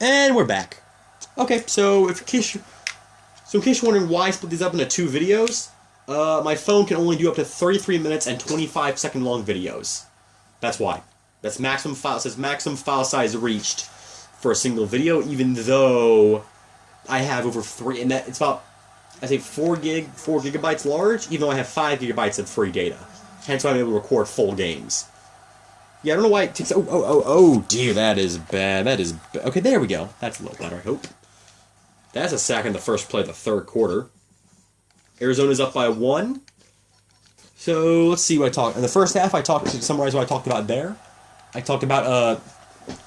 And we're back. Okay, so in case you're wondering why I split these up into 2 videos, my phone can only do up to 33 minutes and 25-second long videos. That's why. That's maximum file. It says maximum file size reached for a single video, even though I have over 3, and that it's about, I say 4 gigabytes large, even though I have 5 gigabytes of free data. Hence why I'm able to record full games. Yeah, I don't know why it takes... Oh, dear, that is bad. That is... Okay, there we go. That's a little better, I hope. That's a sack in the first play of the third quarter. Arizona's up by 1. So, let's see what I talked... In the first half, to summarize what I talked about there. I talked about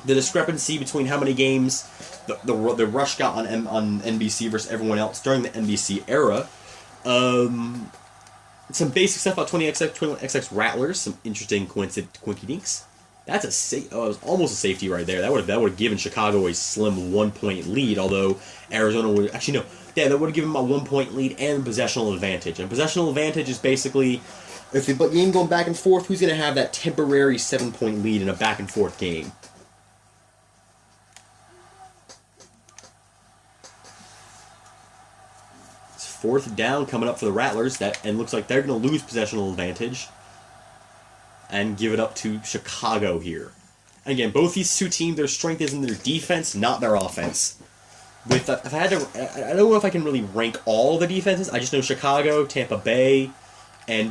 the discrepancy between how many games the Rush got on NBC versus everyone else during the NBC era. Some basic stuff about 21xx Rattlers, some interesting quinky dinks. That's it was almost a safety right there. That would have given Chicago a slim 1-point lead, although Arizona would actually no. Yeah, that would have given them a 1-point lead and possessional advantage. And possessional advantage is basically if the game going back and forth, who's going to have that temporary 7-point lead in a back and forth game? Fourth down coming up for the Rattlers, and looks like they're going to lose possessional advantage and give it up to Chicago here. And again, both these 2 teams, their strength is in their defense, not their offense. If I had to, I don't know if I can really rank all the defenses. I just know Chicago, Tampa Bay, and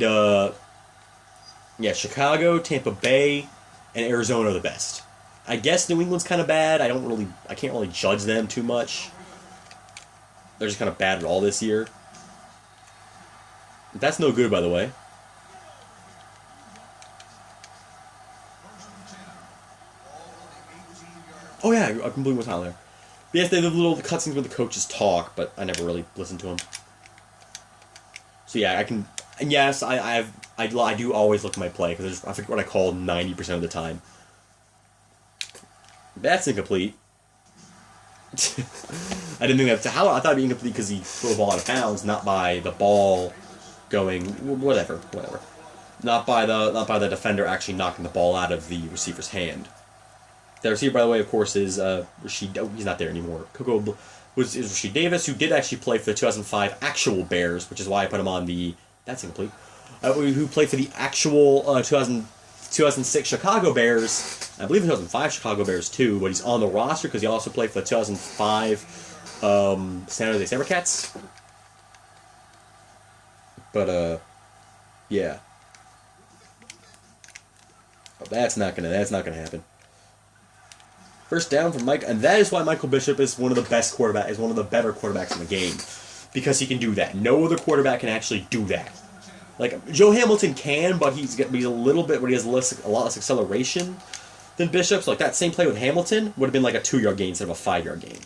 Chicago, Tampa Bay, and Arizona are the best. I guess New England's kind of bad. I can't really judge them too much. They're just kind of bad at all this year. That's no good, by the way. Oh yeah, I completely was on there. But yes, they have little cutscenes where the coaches talk, but I never really listened to them. So yeah, I can. And yes, I do always look at my play because I forget what I call 90% of the time. That's incomplete. I didn't think that's how I thought it'd be incomplete because he threw the ball out of bounds, not by the ball going whatever. Not by the defender actually knocking the ball out of the receiver's hand. The receiver, by the way, of course, is Rashid. Oh, he's not there anymore. Is Rashid Davis, who did actually play for the 2005 actual Bears, which is why I put him on the. That's incomplete. Who played for the actual 2006 Chicago Bears. I believe the 2005 Chicago Bears too, but he's on the roster because he also played for the 2005 San Jose Sabercats. But yeah. Oh, that's not gonna happen. First down from Mike, and that is why Michael Bishop is one of the best quarterbacks, is one of the better quarterbacks in the game, because he can do that. No other quarterback can actually do that. Like Joe Hamilton can, but he's a little bit, but he has a lot less acceleration than Bishop. So like that same play with Hamilton would have been like a 2-yard gain instead of a 5-yard gain.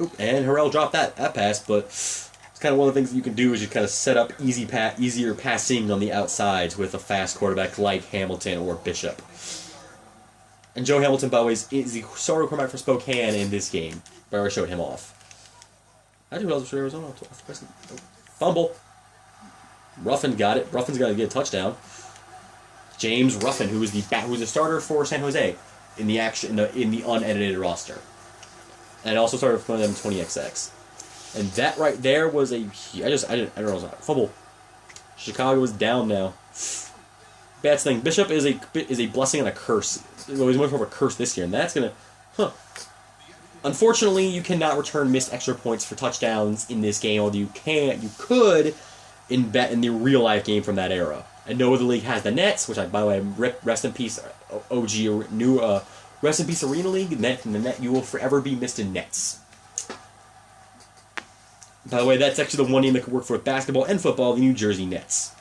Oop, and Harrell dropped that pass, but it's kind of one of the things that you can do is you kind of set up easier passing on the outsides with a fast quarterback like Hamilton or Bishop. And Joe Hamilton, by the way, is the starter quarterback for Spokane in this game. But I already showed him off. I didn't realize it was Arizona. Fumble. Ruffin got it. Ruffin's got to get a touchdown. James Ruffin, who was the starter for San Jose in the unedited roster, and also started for them 20xx. And that right there was I don't know, fumble. Chicago is down now. Bad thing. Bishop is a blessing and a curse. Well, he's much more of a curse this year, and that's gonna. Unfortunately, you cannot return missed extra points for touchdowns in this game, although you could in the real life game from that era. And no other league has the nets, which by the way, rest in peace, rest in peace Arena League. The net, you will forever be missed in nets. By the way, that's actually the one name that could work for basketball and football, the New Jersey Nets.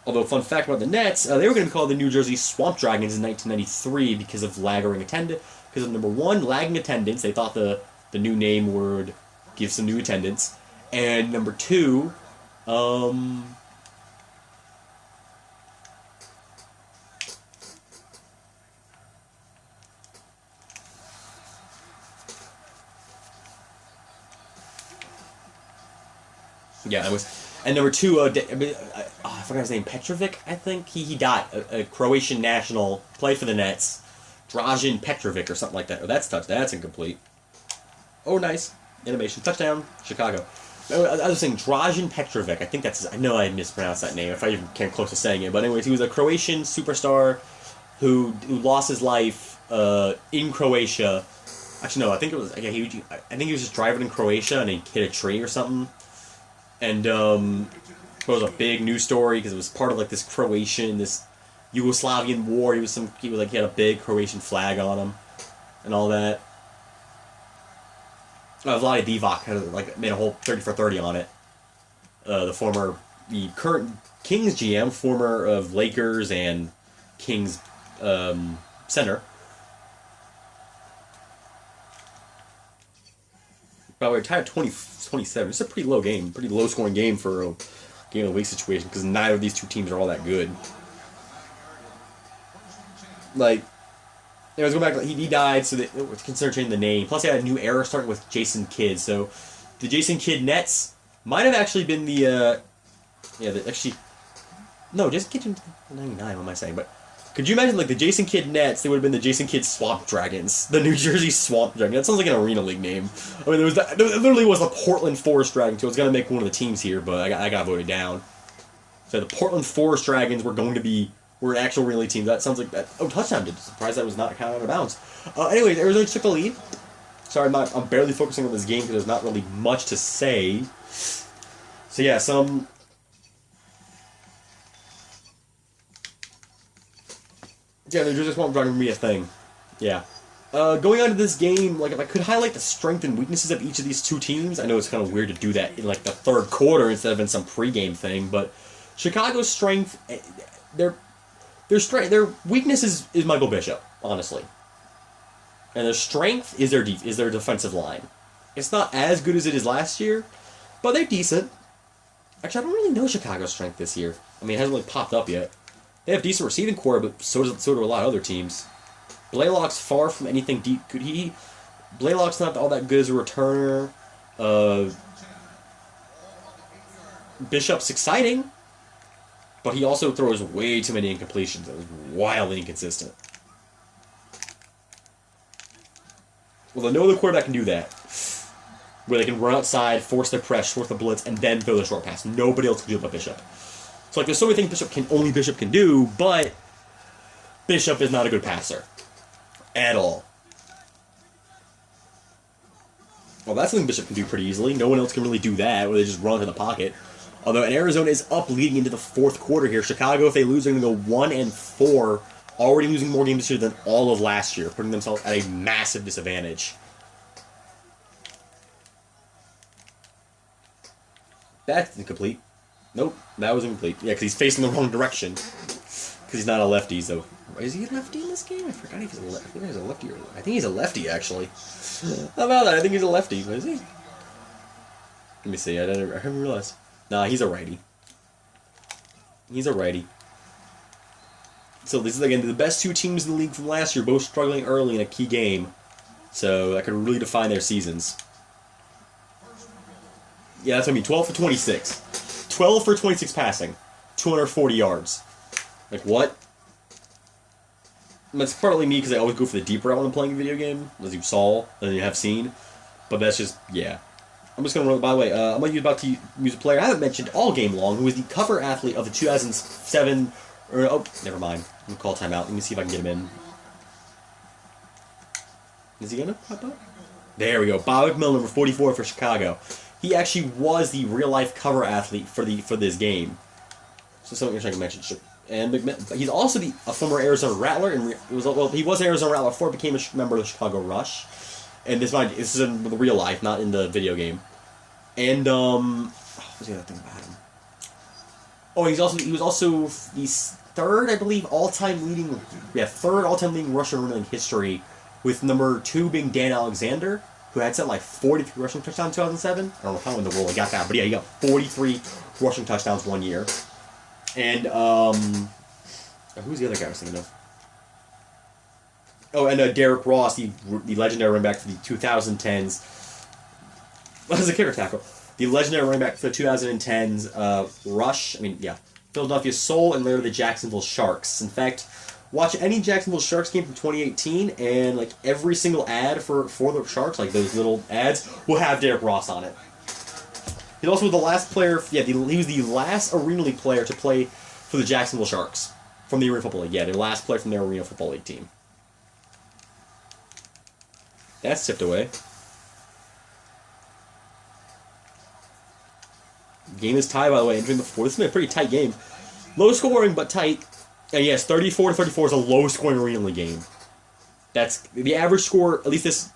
Although, fun fact about the Nets, they were going to be called the New Jersey Swamp Dragons in 1993 because of lagging attendance. Because of number 1, lagging attendance. They thought the new name would give some new attendance. And number 2, yeah, I was. And number 2, I forgot his name, Petrovic, I think. He died. A Croatian national, played for the Nets. Dražen Petrovic or something like that. Oh, that's incomplete. Oh, nice. Animation. Touchdown, Chicago. I was saying Dražen Petrovic. I think that's his, I know I mispronounced that name if I even came close to saying it. But anyways, he was a Croatian superstar who lost his life in Croatia. Actually, no, I think it was. I think he was just driving in Croatia and he hit a tree or something. And it was a big news story because it was part of like this Yugoslavian war. He had a big Croatian flag on him and all that. Vlade Divac made a whole 30 for 30 on it. The current Kings GM, former of Lakers and Kings center. By the way, tied at 27. It's a pretty low game, pretty low scoring game for a game of the week situation because neither of these two teams are all that good. Like, anyways, going back, he died, so they consider changing the name. Plus, they had a new era starting with Jason Kidd. So, the Jason Kidd Nets might have actually been no, Jason Kidd 99. What am I saying? But could you imagine the Jason Kidd Nets? They would have been the Jason Kidd Swamp Dragons, the New Jersey Swamp Dragon. That sounds like an Arena League name. I mean, there literally was a Portland Forest Dragon, so I was gonna make one of the teams here, but I got voted down. So the Portland Forest Dragons were an actual Arena League team. That sounds like that. Oh, touchdown! Surprised that was not counted out of bounds. Anyways, Arizona took the lead. Sorry, I'm barely focusing on this game because there's not really much to say. So yeah, Yeah, the Jersey Swamp Dragon would be a thing. Yeah. Going on to this game, if I could highlight the strength and weaknesses of each of these two teams, I know it's kind of weird to do that in the third quarter instead of in some pregame thing, but Chicago's strength, their weakness is Michael Bishop, honestly, and their strength is their defensive line. It's not as good as it is last year, but they're decent. Actually, I don't really know Chicago's strength this year. I mean, it hasn't really popped up yet. They have decent receiving core, but so do a lot of other teams. Blaylock's far from anything deep. Blaylock's not all that good as a returner. Bishop's exciting, but he also throws way too many incompletions. That was wildly inconsistent. Well, no other quarterback can do that. Where they can run outside, force the press, force the blitz, and then throw the short pass. Nobody else can do it but Bishop. So there's so many things Bishop can do, but Bishop is not a good passer. At all. Well, that's something Bishop can do pretty easily. No one else can really do that, where they just run to the pocket. Although, Arizona is up leading into the fourth quarter here. Chicago, if they lose, they're going to go 1-4, already losing more games this year than all of last year, putting themselves at a massive disadvantage. That's incomplete. Nope, that was incomplete. Yeah, because he's facing the wrong direction. Because he's not a lefty, so... Is he a lefty in this game? I forgot if he's a lefty. I think he's a lefty. I think he's a lefty, actually. How about that? I think he's a lefty. Is he? Let me see. I haven't realized. Nah, he's a righty. He's a righty. So this is, again, the best two teams in the league from last year, both struggling early in a key game. So that could really define their seasons. Yeah, that's what I mean. 12 for 26. 12 for 26 passing. 240 yards. What? That's partly me because I always go for the deep route when I'm playing a video game, as you saw, and you have seen. But that's just, yeah. I'm just going to run, by the way, I'm about to use a player I haven't mentioned all game long, who was the cover athlete of the 2007, oh, never mind. I'm going to call timeout. Let me see if I can get him in. Is he going to pop up? There we go. Bob McMillan, number 44 for Chicago. He actually was the real-life cover athlete for this game. So something I can mention. And he's also a former Arizona Rattler, and he was an Arizona Rattler before he became a member of the Chicago Rush. And this is in the real life, not in the video game. And what's the other thing about him? Oh, he was also the third, I believe, all-time leading rusher in history, with number 2 being Dan Alexander, who had something like 43 rushing touchdowns in 2007. I don't know how in the world he got that, but yeah, he got 43 rushing touchdowns one year. And, who's the other guy I was thinking of? Oh, and Derek Ross, the legendary running back for the 2010s. What was a kicker tackle? The legendary running back for the 2010s Rush. Philadelphia Soul, and later the Jacksonville Sharks. In fact, Watch any Jacksonville Sharks game from 2018, and like every single ad for the Sharks, like those little ads, will have Derek Ross on it. He also was the last player. Yeah, he was the last Arena League player to play for the Jacksonville Sharks from the Arena Football League. Yeah, the last player from their Arena Football League team. That's tipped away. Game is tied, by the way, entering the fourth. This has been a pretty tight game. Low scoring, but tight. And yes, 34-34 is a low scoring Arena League game. That's the average score, at least this.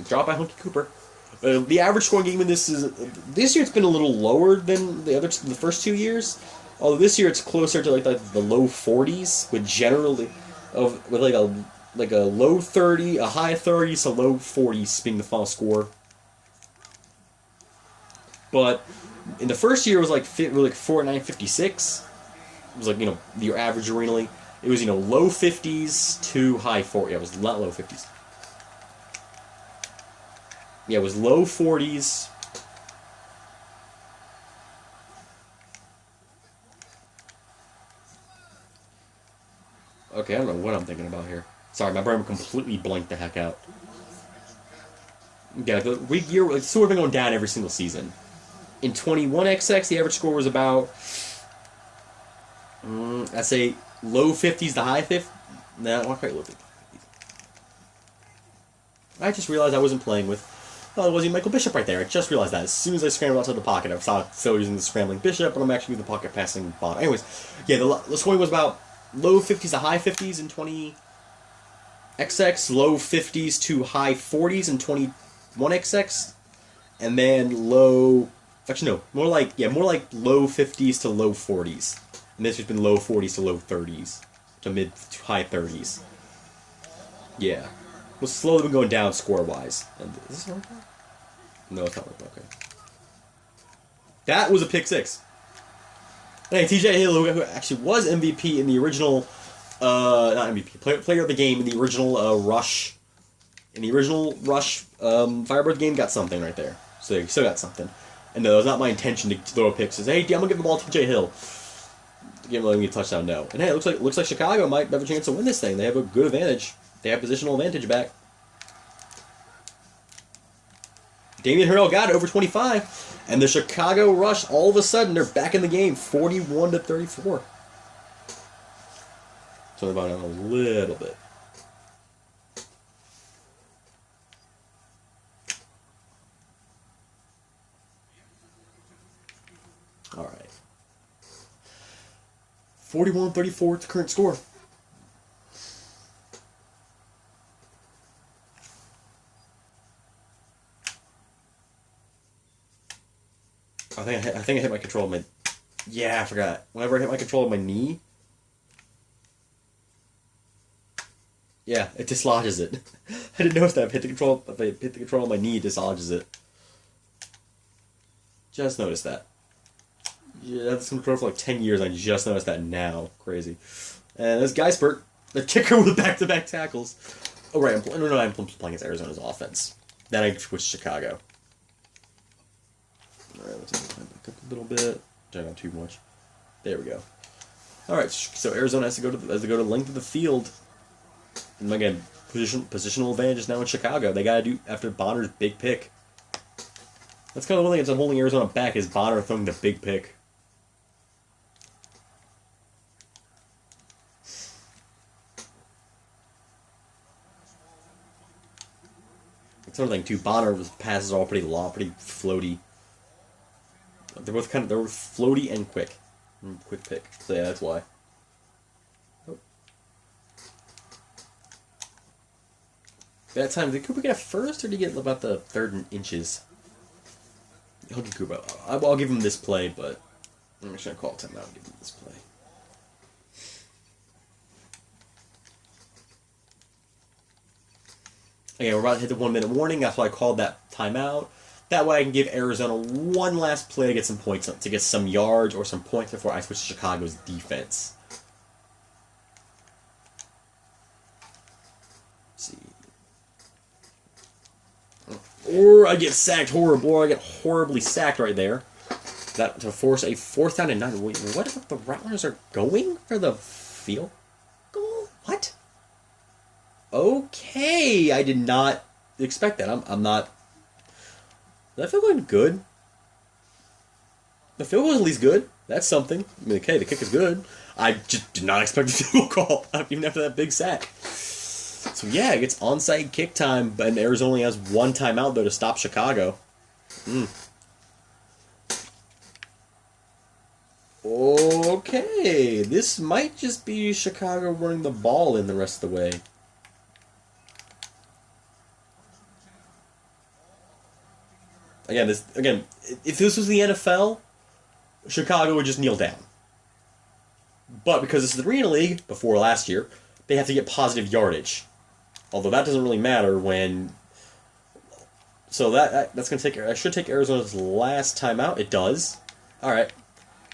Drop by Hunky Cooper. The average scoring game in this year it's been a little lower than the first 2 years. Although this year it's closer to like the low 40s, with like a low 30, a high 30s, so low 40s being the final score. But in the first year it was like 49-56. It was like, you know, your average Arena League. It was, you know, low 50s to high 40s. Yeah, it was not low 50s. Yeah, it was low 40s. Okay, I don't know what I'm thinking about here. Sorry, my brain completely blanked the heck out. Yeah, the week year, it's sort of been going down every single season. In 21xx, the average score was about, I'd say, low 50s to high 50s. No, not quite low 50s. I just realized I wasn't playing with, oh, it wasn't Michael Bishop right there. I just realized that. As soon as I scrambled outside the pocket, I saw Phil using the scrambling Bishop, but I'm actually using the pocket passing bottom. Anyways, yeah, the scoring was about low 50s to high 50s in 20xx, low 50s to high 40s in 21xx, and then low... Actually, no. More like low 50s to low 40s. And this has been low 40s to low 30s. To mid to high 30s. Yeah. Well, slowly been going down score-wise. And is this working? No, it's not working. Okay. That was a pick six. Hey, TJ Hill, who actually was MVP in the original... not MVP. Player of the game in the original Rush... In the original Rush Firebird game, got something right there. So you still got something. And no, it was not my intention to throw a pick. Says, hey, I'm gonna give the ball to TJ Hill. Give him a touchdown. No. And hey, it looks like Chicago might have a chance to win this thing. They have a good advantage. They have positional advantage back. Damian Harrell got it over 25, and the Chicago Rush all of a sudden they're back in the game, 41-34. So they're about a little bit. All right. 41-34 is the current score. I think I hit my control of my... Yeah, I forgot. Whenever I hit my control of my knee... Yeah, it dislodges it. I didn't notice that. If I hit the control of my knee, it dislodges it. Just noticed that. Yeah, that's been control for like 10 years. I just noticed that now. Crazy. And this Geispert, the kicker with back-to-back tackles. Oh, right. I'm playing against Arizona's offense. Then I switched to Chicago. Alright, let's back up a little bit. Don't not too much. There we go. Alright, so Arizona has to go to the length of the field. And again, positional advantage is now in Chicago. They gotta do after Bonner's big pick. That's kind of the one thing that's holding Arizona back is Bonner throwing the big pick. That's another thing too. Bonner's passes are all pretty long, pretty floaty. They're both floaty and quick. Quick pick. So yeah, that's why. Oh. That time, did Cooper get a first, or did he get about the third inches? I'll give Cooper. I'll give him this play, but I'm just gonna call timeout and give him this play. Okay, we're about to hit the 1 minute warning. That's why I called that timeout. That way I can give Arizona one last play to get some points, to get some yards or some points before I switch to Chicago's defense. Let's see. Or I get sacked horribly, or I get horribly sacked right there. That to force a 4th down and 9. Wait, what if the Rattlers are going for the field goal? What? Okay, I did not expect that. I'm not. Did that field goal good? The field goal is at least good. That's something. I mean, okay, the kick is good. I just did not expect the field goal call, even after that big sack. So yeah, it gets onside kick time, but Arizona only has one timeout, though, to stop Chicago. Okay, this might just be Chicago running the ball in the rest of the way. Again, if this was the NFL, Chicago would just kneel down. But because this is the Arena League, before last year, they have to get positive yardage. Although that doesn't really matter when... So that's going to take... I should take Arizona's last timeout. It does. Alright.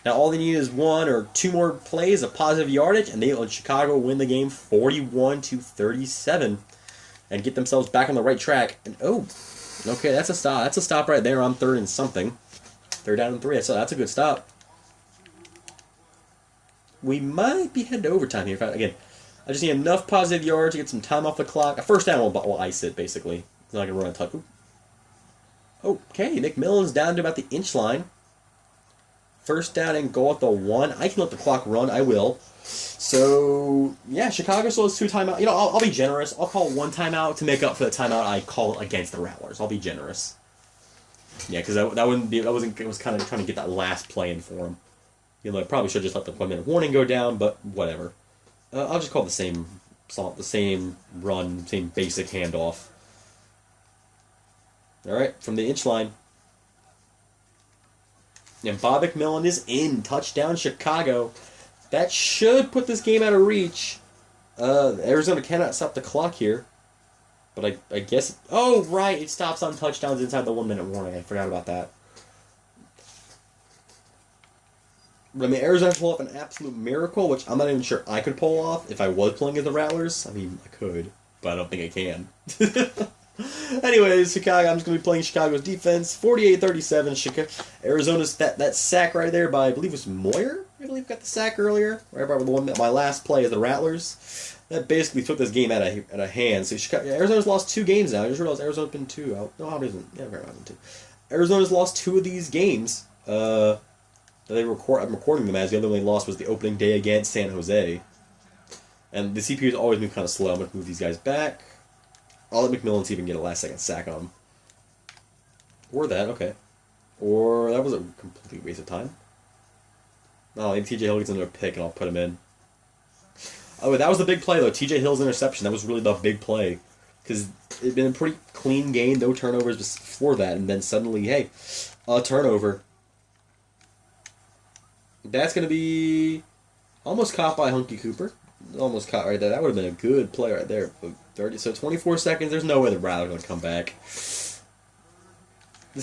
Now all they need is 1 or 2 more plays of positive yardage, and they let Chicago win the game 41-37 and get themselves back on the right track. And okay, that's a stop. That's a stop right there on 3rd and something. 3rd down and 3. So that's a good stop. We might be heading to overtime here. Again, I just need enough positive yards to get some time off the clock. A first down will ice it, basically. It's not going to run a touch. Okay, McMillan's down to about the inch line. First down and goal at the 1. I can let the clock run. I will. So, yeah, Chicago still has 2 timeouts. You know, I'll be generous. I'll call 1 timeout to make up for the timeout I call against the Rattlers. I'll be generous. Yeah, because that wouldn't be. It was kind of trying to get that last play in for him. You know, I probably should have just let the 1-minute warning go down, but whatever. I'll just call the same run, same basic handoff. All right, from the inch line. And Bob McMillan is in. Touchdown, Chicago. That should put this game out of reach. Arizona cannot stop the clock here. But I guess... Oh, right. It stops on touchdowns inside the 1-minute warning. I forgot about that. But, I mean, Arizona pulled off an absolute miracle, which I'm not even sure I could pull off if I was playing as the Rattlers. I mean, I could, but I don't think I can. Anyways, Chicago, I'm just going to be playing Chicago's defense. 48-37. Arizona's that sack right there by, I believe it was Moyer? I believe got the sack earlier. Right about the one, my last play as the Rattlers. That basically took this game out of hand. So Arizona's lost 2 games now. I just realized Arizona's been 2. No, it isn't. Yeah, right, been 2. Arizona's lost 2 of these games. I'm recording them as the other one they lost was the opening day against San Jose. And the CPU's always move kind of slow. I'm going to move these guys back. I'll let McMillan see if he can get a last-second sack on him. Or that, okay. Or that was a complete waste of time. No, maybe TJ Hill gets another pick and I'll put him in. Oh, that was the big play, though. TJ Hill's interception. That was really the big play. Because it had been a pretty clean game, no turnovers before that. And then suddenly, hey, a turnover. That's going to be almost caught by Hunky Cooper. Almost caught right there. That would have been a good play right there. 24 seconds. There's no way the Rattlers are going to come back. This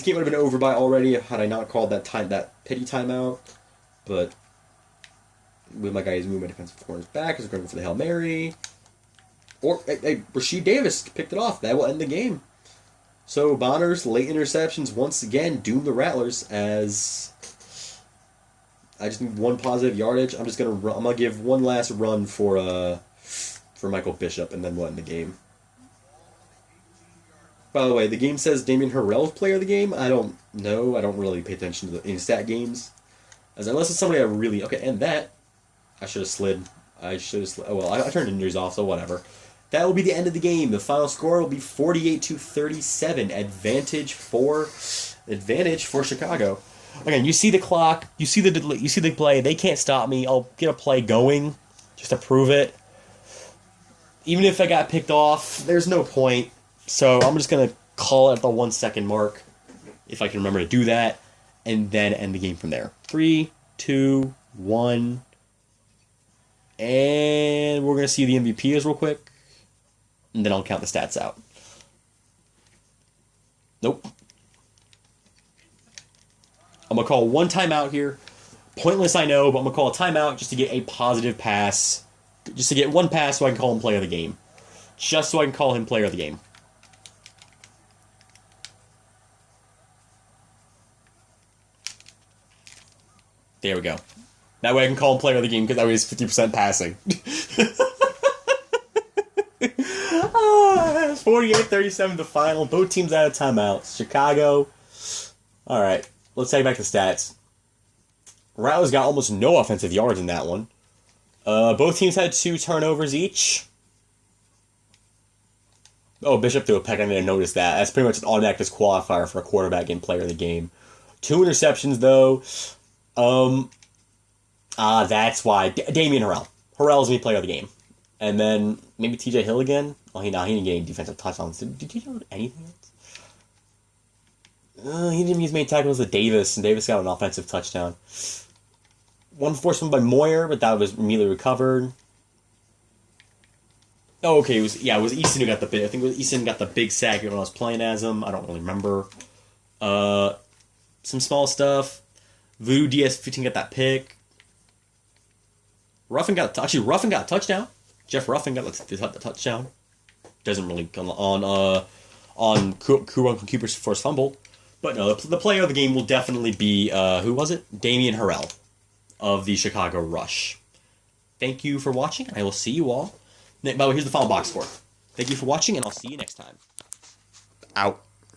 game would have been over by already had I not called that pity timeout. But with my guys moving my defensive corners back, because they're going for the Hail Mary. Or Rasheed Davis picked it off. That will end the game. So Bonner's late interceptions once again doom the Rattlers as I just need 1 positive yardage. I'm gonna give 1 last run for Michael Bishop, and then we'll end the game. By the way, the game says Damian Harrell's player of the game. I don't know. I don't really pay attention to the in-stat games, unless it's somebody I really and that I should have slid. Oh well, I turned injuries off, so whatever. That will be the end of the game. The final score will be 48-37. Advantage for Chicago. Again, you see the clock, you see the play. They can't stop me. I'll get a play going just to prove it. Even if I got picked off, there's no point. So I'm just gonna call it at the 1 second mark, if I can remember to do that, and then end the game from there. 3, 2, 1, and we're gonna see the MVPs real quick, and then I'll count the stats out. Nope. I'm going to call 1 timeout here. Pointless, I know, but I'm going to call a timeout just to get a positive pass. Just to get 1 pass so I can call him player of the game. Just so I can call him player of the game. There we go. That way I can call him player of the game because that way he's 50% passing. 48-37 the final. Both teams out of timeouts. Chicago. Alright, let's take back the stats. Rattlers got almost no offensive yards in that one. Both teams had 2 turnovers each. Oh, Bishop threw a peck. I didn't notice that. That's pretty much an automatic disqualifier for a quarterback and player of the game. 2 interceptions, though. That's why. Damian Harrell. Harrell's me player of the game. And then maybe TJ Hill again. Oh, he didn't get any defensive touchdowns. Did he do anything else? He didn't use main tackles with Davis, and Davis got an offensive touchdown. One forced one by Moyer, but that was immediately recovered. Oh, okay. It was Easton who got the big. I think it was Easton got the big sack when I was playing as him. I don't really remember. Some small stuff. Voodoo DS15 got that pick. Ruffin got a touchdown. Jeff Ruffin got the touchdown. Doesn't really come on Cooper's first fumble. But no, the player of the game will definitely be, who was it? Damian Harrell of the Chicago Rush. Thank you for watching, and I will see you all. By the way, here's the final box score. Thank you for watching, and I'll see you next time. Out.